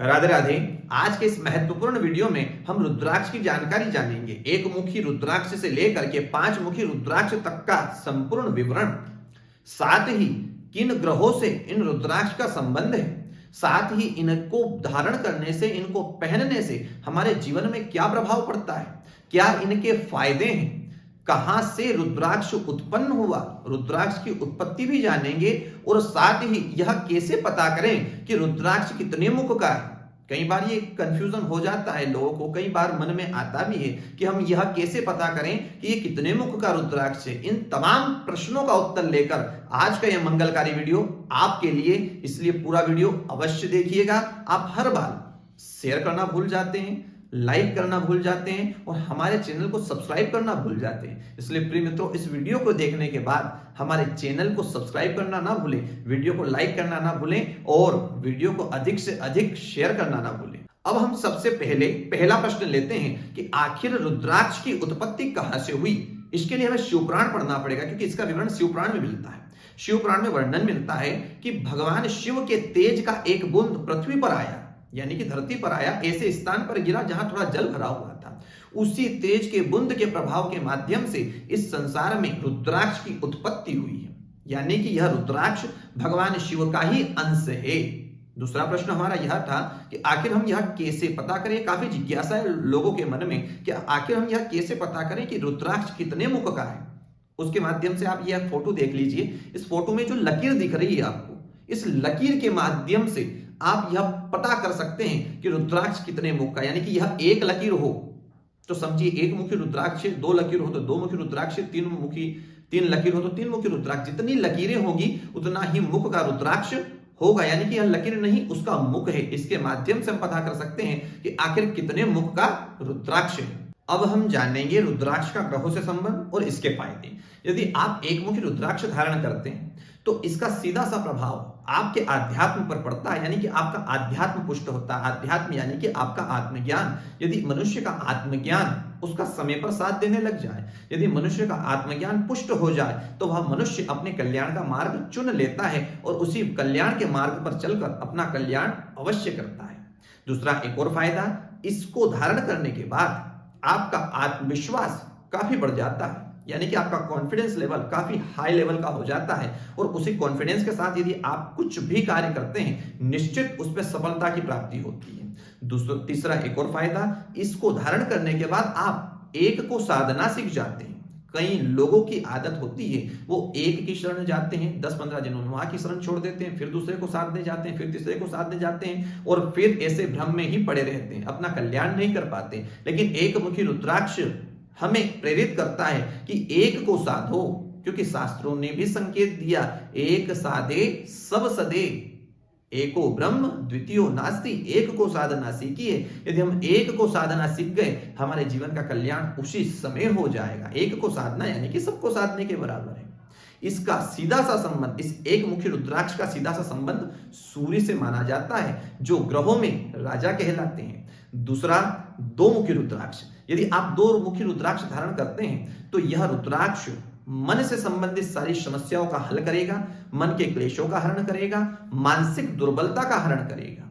राधे राधे। आज के इस महत्वपूर्ण वीडियो में हम रुद्राक्ष की जानकारी जानेंगे। एक मुखी रुद्राक्ष से लेकर के 5 मुखी रुद्राक्ष तक का संपूर्ण विवरण, साथ ही किन ग्रहों से इन रुद्राक्ष का संबंध है, साथ ही इनको धारण करने से, इनको पहनने से हमारे जीवन में क्या प्रभाव पड़ता है, क्या इनके फायदे हैं, कहां से रुद्राक्ष उत्पन्न हुआ, रुद्राक्ष की उत्पत्ति भी जानेंगे और साथ ही यह कैसे पता करें कि रुद्राक्ष कितने मुख का है। कई बार ये कंफ्यूजन हो जाता है लोगों को, कई बार मन में आता भी है कि हम यह कैसे पता करें कि ये कितने मुख का रुद्राक्ष है। इन तमाम प्रश्नों का उत्तर लेकर आज का यह मंगलकारी वीडियो आपके लिए, इसलिए पूरा वीडियो अवश्य देखिएगा। आप हर बार शेयर करना भूल जाते हैं, लाइक करना भूल जाते हैं और हमारे चैनल को सब्सक्राइब करना भूल जाते हैं। इसलिए प्रिय मित्रों, इस वीडियो को देखने के बाद हमारे चैनल को सब्सक्राइब करना ना भूलें, वीडियो को लाइक करना ना भूलें और वीडियो को अधिक से अधिक शेयर करना ना भूलें। अब हम सबसे पहले पहला प्रश्न लेते हैं कि आखिर रुद्राक्ष की उत्पत्ति कहां से हुई। इसके लिए हमें शिवपुराण पढ़ना पड़ेगा, क्योंकि इसका विवरण शिवपुराण में मिलता है। शिवपुराण में वर्णन मिलता है कि भगवान शिव के तेज का एक बूंद पृथ्वी पर आया, यानी कि धरती पर आया, ऐसे स्थान पर गिरा जहां थोड़ा जल भरा हुआ था। उसी तेज के बूंद के प्रभाव के माध्यम से इस संसार में रुद्राक्ष की उत्पत्ति हुई है, यानी कि यह रुद्राक्ष भगवान शिव का ही अंश है। दूसरा प्रश्न हमारा यह था कि आखिर हम यह कैसे पता करें। काफी जिज्ञासा है लोगों के मन में कि आखिर हम यह कैसे पता करें कि रुद्राक्ष कितने मुख का है। उसके माध्यम से आप यह फोटो देख लीजिए। इस फोटो में जो लकीर दिख रही है आपको, इस लकीर के माध्यम से आप यह पता कर सकते हैं कि रुद्राक्ष कितने मुख का, यानी कि यह एक लकीर हो तो समझिए एक मुखी रुद्राक्ष, 2 लकीर हो तो 2 मुखी रुद्राक्ष, 3 लकीर हो तो 3 मुखी रुद्राक्ष। जितनी लकीरें होगी उतना ही मुख का रुद्राक्ष होगा, यानी कि यह लकीर नहीं उसका मुख है। इसके माध्यम से हम पता कर सकते हैं कि आखिर कितने मुख का रुद्राक्ष है। अब हम जानेंगे रुद्राक्ष का ग्रहों से संबंध और इसके फायदे। यदि आप एक मुखी रुद्राक्ष धारण करते हैं तो इसका सीधा सा प्रभाव आपके आध्यात्म पर पड़ता है, यानी कि आपका आध्यात्म पुष्ट होता है। आध्यात्म यानी कि आपका आत्मज्ञान। यदि मनुष्य का आत्मज्ञान उसका समय पर साथ देने लग जाए, यदि मनुष्य का आत्मज्ञान पुष्ट हो जाए, तो वह मनुष्य अपने कल्याण का मार्ग चुन लेता है और उसी कल्याण के मार्ग पर चलकर अपना कल्याण अवश्य करता है। दूसरा एक और फायदा, इसको धारण करने के बाद आपका आत्मविश्वास काफी बढ़ जाता है, यानी कि आपका कॉन्फिडेंस लेवल काफी हाई लेवल का हो जाता है और उसी कॉन्फिडेंस के साथ यदि आप कुछ भी कार्य करते हैं, निश्चित उस पर सफलता की प्राप्ति होती है। तीसरा एक और फायदा, इसको धारण करने के बाद आप एक को साधना सीख जाते हैं। कई लोगों की आदत होती है वो एक की शरण जाते हैं, 10-15 दिनों में वहां की शरण छोड़ देते हैं, फिर दूसरे को साधने जाते हैं, फिर तीसरे को साधने जाते हैं और फिर ऐसे भ्रम में ही पड़े रहते हैं, अपना कल्याण नहीं कर पाते। लेकिन एक मुखी रुद्राक्ष हमें प्रेरित करता है कि एक को साधो, क्योंकि शास्त्रों ने भी संकेत दिया, एक साधे सब सदे, एको ब्रह्म द्वितीयो नास्ति। एक को साधना सीखिए। यदि हम एक को साधना सीख गए, हमारे जीवन का कल्याण उसी समय हो जाएगा। एक को साधना यानी कि सबको साधने के बराबर है। इसका सीधा सा संबंध, इस एक मुखी रुद्राक्ष का सीधा सा संबंध सूर्य से माना जाता है, जो ग्रहों में राजा कहलाते हैं। दूसरा 2 मुखी रुद्राक्ष, यदि आप 2 मुखी रुद्राक्ष धारण करते हैं तो यह रुद्राक्ष मन से संबंधित सारी समस्याओं का हल करेगा, मन के क्लेशों का हरण करेगा, मानसिक दुर्बलता का हरण करेगा,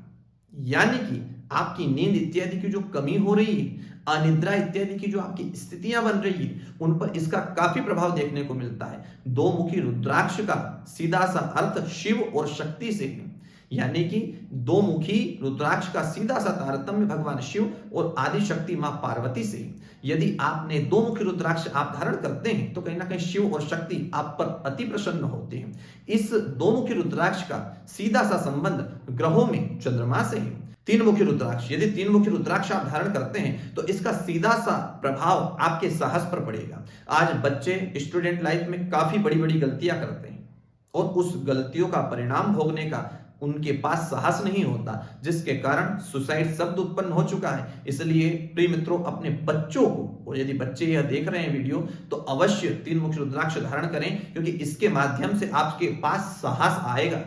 यानी कि आपकी नींद इत्यादि की जो कमी हो रही है, अनिद्रा इत्यादि की जो आपकी स्थितियां बन रही है, उन पर इसका काफी प्रभाव देखने को मिलता है। 2 मुखी रुद्राक्ष का सीधा सा अर्थ शिव और शक्ति से है, यानी कि 2 मुखी रुद्राक्ष का सीधा सा तारतम्य भगवान शिव और आदि शक्ति मां पार्वती से। यदि आपने 2 मुखी रुद्राक्ष आप धारण करते हैं तो कहीं ना कहीं शिव और शक्ति आप पर अति प्रसन्न होते हैं। इस 2 मुखी रुद्राक्ष का सीधा सा संबंध ग्रहों में चंद्रमा से है। 3 मुखी रुद्राक्ष, यदि 3 मुखी रुद्राक्ष आप धारण करते हैं तो इसका सीधा सा प्रभाव आपके साहस पर पड़ेगा। आज बच्चे स्टूडेंट लाइफ में काफी बड़ी बड़ी गलतियां करते हैं और उस गलतियों का परिणाम भोगने का उनके पास साहस नहीं होता, जिसके कारण सुसाइड शब्द उत्पन्न हो चुका है। इसलिए प्रिय मित्रों, अपने बच्चों को, और यदि बच्चे यह देख रहे हैं वीडियो, तो अवश्य 3 मुखी रुद्राक्ष धारण करें, क्योंकि इसके माध्यम से आपके पास साहस आएगा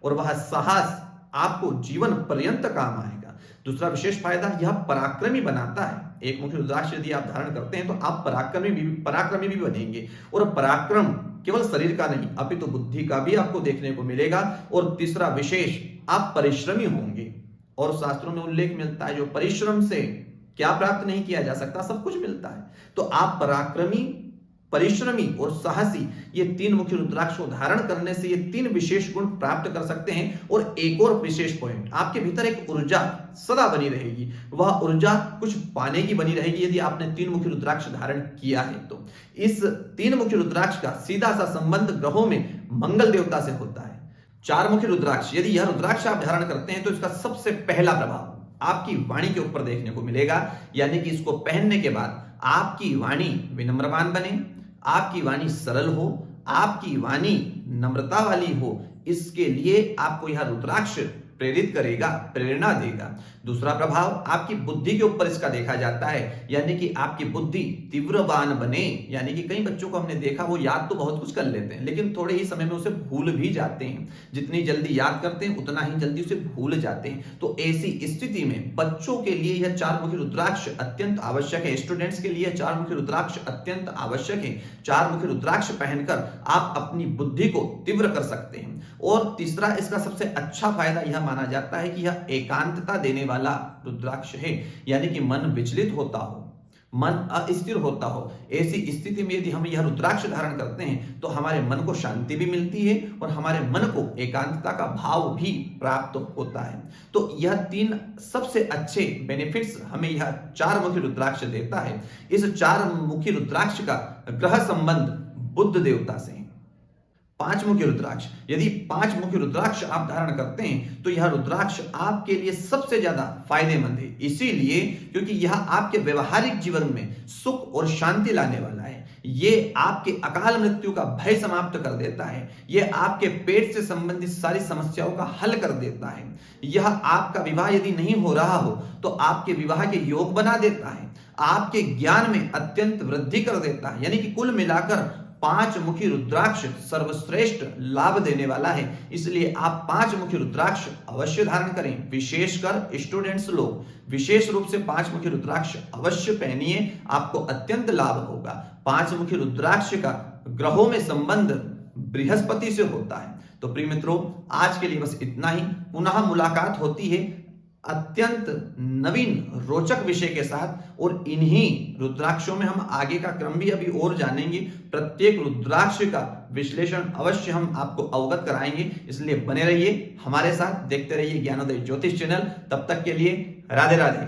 और वह साहस आपको जीवन पर्यंत काम आएगा। दूसरा विशेष फायदा, यह पराक्रमी बनाता है। एक मुखी रुद्राक्ष यदि आप धारण करते हैं तो आप पराक्रमी भी बनेंगे, और पराक्रम केवल शरीर का नहीं अपितु बुद्धि का भी आपको देखने को मिलेगा। और तीसरा विशेष, आप परिश्रमी होंगे। और शास्त्रों में उल्लेख मिलता है जो परिश्रम से क्या प्राप्त नहीं किया जा सकता, सब कुछ मिलता है। तो आप पराक्रमी, परिश्रमी और साहसी, ये 3 मुख्य रुद्राक्ष को धारण करने से ये 3 विशेष गुण प्राप्त कर सकते हैं। और एक और विशेष पॉइंट, आपके भीतर एक ऊर्जा सदा बनी रहेगी, वह ऊर्जा कुछ पाने की बनी रहेगी यदि आपने 3 मुख्य रुद्राक्ष धारण किया है तो। इस 3 मुख्य रुद्राक्ष का सीधा सा संबंध ग्रहों में मंगल देवता से होता है। 4 मुख्य रुद्राक्ष, यदि यह रुद्राक्ष आप धारण करते हैं तो इसका सबसे पहला प्रभाव आपकी वाणी के ऊपर देखने को मिलेगा, यानी कि इसको पहनने के बाद आपकी वाणी विनम्रवान बने, आपकी वाणी सरल हो, आपकी वाणी नम्रता वाली हो, इसके लिए आपको यह रुद्राक्ष प्रेरित करेगा, प्रेरणा देगा। दूसरा प्रभाव आपकी बुद्धि के ऊपर इसका देखा जाता है, यानी कि आपकी बुद्धि तीव्रवान बने, यानी कि कई बच्चों को हमने देखा वो याद तो बहुत कुछ कर लेते हैं लेकिन थोड़े ही समय में उसे भूल भी जाते हैं। जितनी जल्दी याद करते हैं उतना ही जल्दी उसे भूल जाते हैं। तो ऐसी स्थिति में बच्चों के लिए यह 4 मुखी रुद्राक्ष अत्यंत आवश्यक है। स्टूडेंट्स के लिए 4 मुखी रुद्राक्ष अत्यंत आवश्यक है। 4 मुखी रुद्राक्ष पहनकर आप अपनी बुद्धि को तीव्र कर सकते हैं। और तीसरा इसका सबसे अच्छा फायदा यह माना जाता है कि यह एकांतता देने वाला रुद्राक्ष है, यानी कि मन विचलित होता हो, मन अस्थिर होता हो, ऐसी स्थिति में यदि हम यह रुद्राक्ष धारण करते हैं तो हमारे मन को शांति भी मिलती है और हमारे मन को एकांतता का भाव भी प्राप्त होता है। तो यह 3 सबसे अच्छे बेनिफिट्स हमें यह 4 मुखी रुद्राक्ष देता है। इस 4 मुखी रुद्राक्ष का ग्रह संबंध बुध देवता से है। 5 मुखी रुद्राक्ष, यदि 5 मुखी रुद्राक्ष आप धारण करते हैं तो यह रुद्राक्ष आपके लिए सबसे ज्यादा फायदेमंद है, इसीलिए क्योंकि यह आपके व्यवहारिक जीवन में सुख और शांति लाने वाला है। ये आपके अकाल मृत्यु का भय समाप्त कर देता है। यह आपके पेट से संबंधित सारी समस्याओं का हल कर देता है। यह आपका विवाह यदि नहीं हो रहा हो तो आपके विवाह के योग बना देता है। आपके ज्ञान में अत्यंत वृद्धि कर देता है। यानी कि कुल मिलाकर 5 मुखी रुद्राक्ष सर्वश्रेष्ठ लाभ देने वाला है। इसलिए आप 5 मुखी रुद्राक्ष अवश्य धारण करें। विशेषकर स्टूडेंट्स लोग विशेष रूप से 5 मुखी रुद्राक्ष अवश्य पहनिए, आपको अत्यंत लाभ होगा। 5 मुखी रुद्राक्ष का ग्रहों में संबंध बृहस्पति से होता है। तो प्रिय मित्रों, आज के लिए बस इतना ही। पुनः मुलाकात होती है अत्यंत नवीन रोचक विषय के साथ, और इन्हीं रुद्राक्षों में हम आगे का क्रम भी अभी और जानेंगे। प्रत्येक रुद्राक्ष का विश्लेषण अवश्य हम आपको अवगत कराएंगे, इसलिए बने रहिए हमारे साथ, देखते रहिए ज्ञानोदय ज्योतिष चैनल। तब तक के लिए राधे राधे।